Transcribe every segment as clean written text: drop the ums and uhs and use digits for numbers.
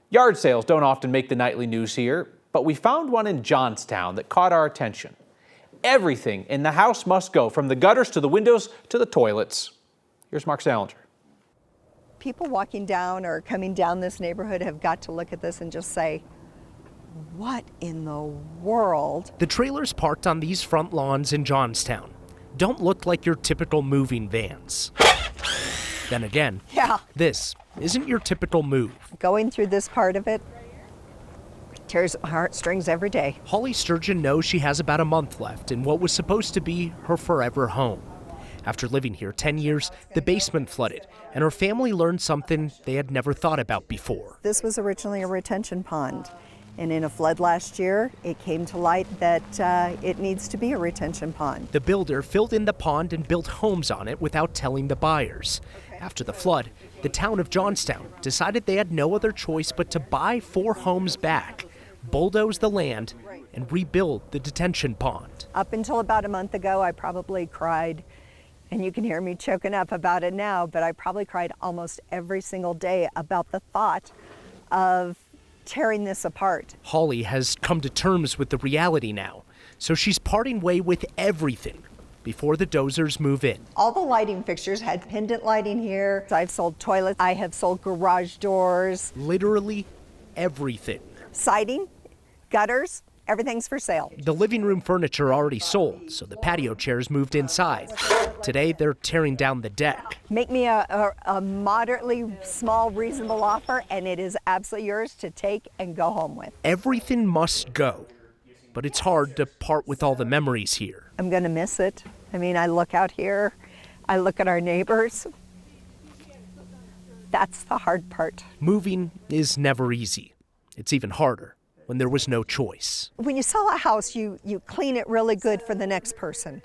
Yard sales don't often make the nightly news here, but we found one in Johnstown that caught our attention. Everything in the house must go, from the gutters to the windows to the toilets. Here's Mark Salinger. People walking down or coming down this neighborhood have got to look at this and just say, what in the world? The trailers parked on these front lawns in Johnstown don't look like your typical moving vans. Then again, this isn't your typical move. Going through this part of it tears my heartstrings every day. Holly Sturgeon knows she has about a month left in what was supposed to be her forever home. After living here 10 years, the basement flooded, and her family learned something they had never thought about before. This was originally a retention pond, and in a flood last year, it came to light that it needs to be a retention pond. The builder filled in the pond and built homes on it without telling the buyers. After the flood, the town of Johnstown decided they had no other choice but to buy 4 homes back, bulldoze the land, and rebuild the detention pond. Up until about a month ago, I probably cried, and you can hear me choking up about it now, but I probably cried almost every single day about the thought of tearing this apart. Holly has come to terms with the reality now, so she's parting way with everything before the dozers move in. All the lighting fixtures had pendant lighting here. I've sold toilets, I have sold garage doors. Literally everything. Siding, gutters, everything's for sale. The living room furniture already sold, so the patio chairs moved inside. Today, they're tearing down the deck. Make me a moderately small, reasonable offer, and it is absolutely yours to take and go home with. Everything must go, but it's hard to part with all the memories here. I'm gonna miss it. I mean, I look out here, I look at our neighbors. That's the hard part. Moving is never easy. It's even harder when there was no choice. When you sell a house, you clean it really good for the next person.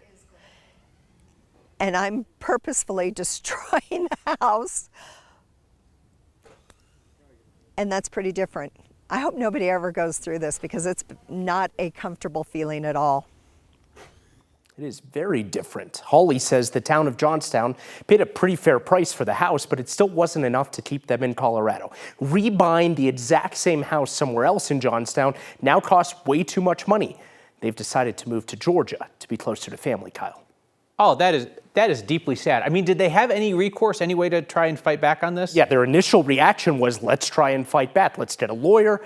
And I'm purposefully destroying the house. And that's pretty different. I hope nobody ever goes through this because it's not a comfortable feeling at all. It is very different. Holly says the town of Johnstown paid a pretty fair price for the house, but it still wasn't enough to keep them in Colorado. Rebuying the exact same house somewhere else in Johnstown now costs way too much money. They've decided to move to Georgia to be closer to family, Kyle. Oh, that is deeply sad. I mean, did they have any recourse, any way to try and fight back on this? Yeah, their initial reaction was, let's try and fight back. Let's get a lawyer.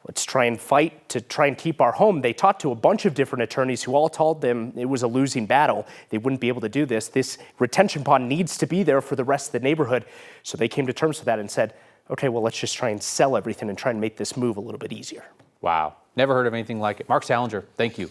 Let's try and fight to try and keep our home. They talked to a bunch of different attorneys who all told them it was a losing battle. They wouldn't be able to do this. This retention pond needs to be there for the rest of the neighborhood. So they came to terms with that and said, okay, well, let's just try and sell everything and try and make this move a little bit easier. Wow. Never heard of anything like it. Mark Salinger, thank you.